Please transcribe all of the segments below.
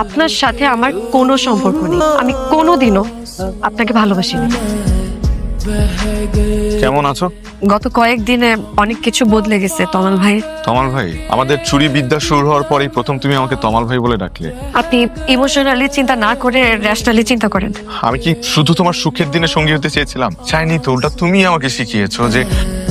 আপনার সাথে আমার কোনো সম্পর্ক নেই। আমি কোনোদিনও আপনাকে ভালোবাসিনি। কেমন আছো? গত কয়েকদিনে অনেক কিছু বদলে গেছে তমাল ভাই। তমাল ভাই? আমাদের চুরি বিদ্যা শুরু হওয়ার পরেই প্রথম তুমি আমাকে তমাল ভাই বলে ডাকলে। আপনি ইমোশনালি চিন্তা না করে র্যাশনালি চিন্তা করেন। আমি কি শুধু তোমার সুখের দিনে সঙ্গী হতে চেয়েছিলাম? চাইনি তো, উল্টা তুমি আমাকে শিখিয়েছো যে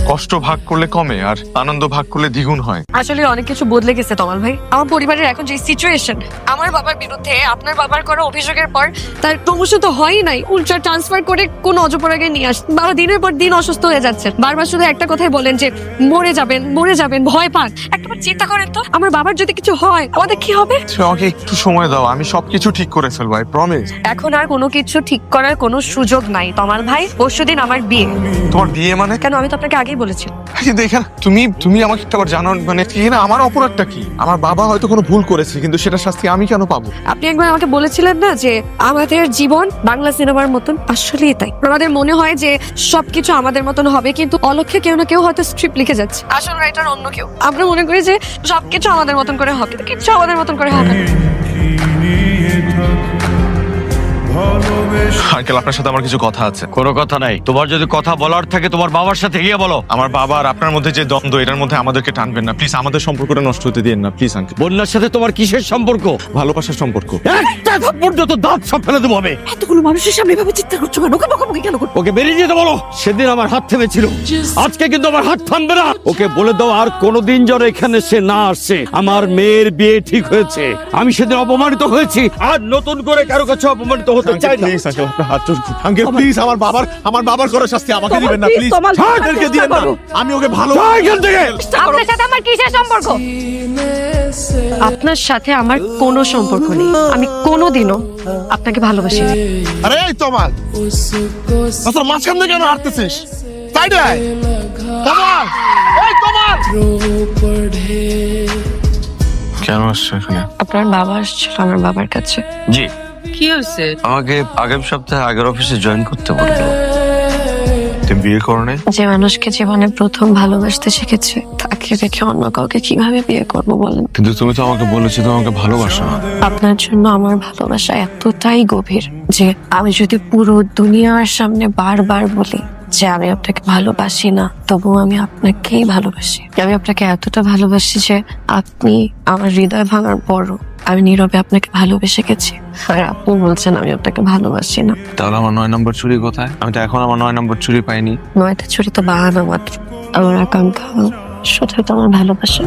কষ্ট ভাগ করলে কমে আর আনন্দ ভাগ করলে দ্বিগুণ হয়। আসলে অনেক কিছু বদলে গেছে তমাল ভাই। আমার পরিবারের এখন যে সিচুয়েশন, আমার বাবার বিরুদ্ধে আপনার বাবার করা অভিযোগের পর তার প্রমোশন তো হয়ই নাই, উল্টা ট্রান্সফার করে কোন অজপরাগে নিয়ে আস। বাবা দিনের পর দিন অসুস্থ হয়ে যাচ্ছে, বারবার শুধু একটা কথাই বলেন যে মরে যাবেন মরে যাবেন, ভয় পান। একটাবার চিন্তা করেন তো, আমার বাবার যদি কিছু হয় আমাদের কি হবে? আমাকে একটু সময় দাও, আমি সবকিছু ঠিক করে ফেলবো, আই প্রমিস। এখন আর কোনো কিছু ঠিক করার কোনো সুযোগ নাই তমাল ভাই। পরশুদিন আমার বিয়ে। তোমার বিয়ে মানে? কেন, আমি তো আপনাকে আগেই বলেছি। কিন্তু এখানে তুমি আমাকে একটা জানো, মানে এখানে আমার অপরাধটা কি? আমার বাবা হয়তো কোনো ভুল করেছে, কিন্তু সেটা শাস্তি আমি কেন পাবো? আপনি একবার আমাকে বলেছিলেন না যে আমাদের জীবন বাংলা সিনেমার মতন। আসলেই তাই। আমাদের মনে হয় যে সবকিছু আমাদের মতন হবে, কিন্তু অলক্ষ্যে কেউ না কেউ হয়তো স্ক্রিপ্ট লিখে যাচ্ছে, আসল রাইটার অন্য কেউ। আমরা মনে করি যে সবকিছু আমাদের মতন করে হবে, কিন্তু কিছু আমাদের মতন করে হবে না। আঙ্কেল, আপনার সাথে আমার কিছু কথা আছে। কোনো কথা নাই। তোমার যদি কথা বলার থাকে তোমার বাবার সাথে গিয়ে বলো। আমার বাবা আর আপনার মধ্যে যে দ্বন্দ্ব, এটার মধ্যে আমাদেরকে টানবেন না প্লিজ। আমাদের সম্পর্কটা নষ্ট হতে দিন না প্লিজ আঙ্কেল। বন্যার সাথে তোমার কিসের সম্পর্ক? ভালোবাসার সম্পর্ক। একটা থাপ্পড় যত দাঁত সব ফেলে দেবো হবে। এতগুলো মানুষের সামনে এভাবে চিৎকার করছো কেন? ওকে বকাবকি কেন করছো? ওকে বেরিয়ে যেতে বলো। সেদিন আমার হাত থেমেছিল, আজকে কিন্তু আমার হাত থামবে না। ওকে বলে দাও আর কোনোদিন যেন এখানে সে না আসে। আমার মেয়ের বিয়ে ঠিক হয়েছে, আমি সেদিন অপমানিত হয়েছি, আর নতুন করে কারো কাছে অপমানিত হতে চাই না। প্লিজ আঙ্কেল, আপনার হাত জোড় করি। আঙ্কেল প্লিজ, আমার বাবার করার শাস্তি আমাকে দিবেন না প্লিজ। তাদেরকে দিবেন না, আমি ওকে ভালো। এখান থেকে আপনার সাথে আমার কিসের সম্পর্ক? আপনার সাথে আমার কোনো সম্পর্ক নেই। আমি কোনোদিনও আপনাকে ভালোবাসিনি। আরে এই তমাল, আচ্ছা মাঝখান থেকে কেন হাঁটতেছিস? সাইডে আয়। তমাল, এই তমাল। কেন আসছো এখানে? আপনার বাবা আসছিল আমার বাবার কাছে। জি, কি হয়েছে? আমাকে আগামী সপ্তাহে আগের অফিসে জয়েন করতে বললো। তুমি বিয়ে করো নাই? যে মানুষকে জীবনে প্রথম ভালোবাসতে শিখেছে, তাকে রেখে অন্য কাউকে কিভাবে বিয়ে করব বলেন? কিন্তু তুমি তো আমাকে বলেছো তুমি আমাকে ভালোবাসো না। আপনার জন্য আমার ভালোবাসা এতটাই গভীর যে আমি যদি পুরো দুনিয়ার সামনে বারবার বলি যে আমি আপনাকে ভালোবাসি না, তবুও আমি আপনাকেই ভালোবাসি। আমি আপনাকে এতটা ভালোবাসি যে আপনি আমার হৃদয় ভাঙার পরও আমি নীরবে আপনাকে ভালোবেসে গেছি, আর আপনি বলছেন আমি আপনাকে ভালোবাসি না। তাহলে আমার 9 নম্বর চুরি কোথায়? আমি তো এখন আমার 9 নম্বর চুরি পাইনি। 9টা ছুরি তো বাহানা মাত্র। আমার আকাঙ্ক্ষা শুধু তো আমার ভালোবাসা।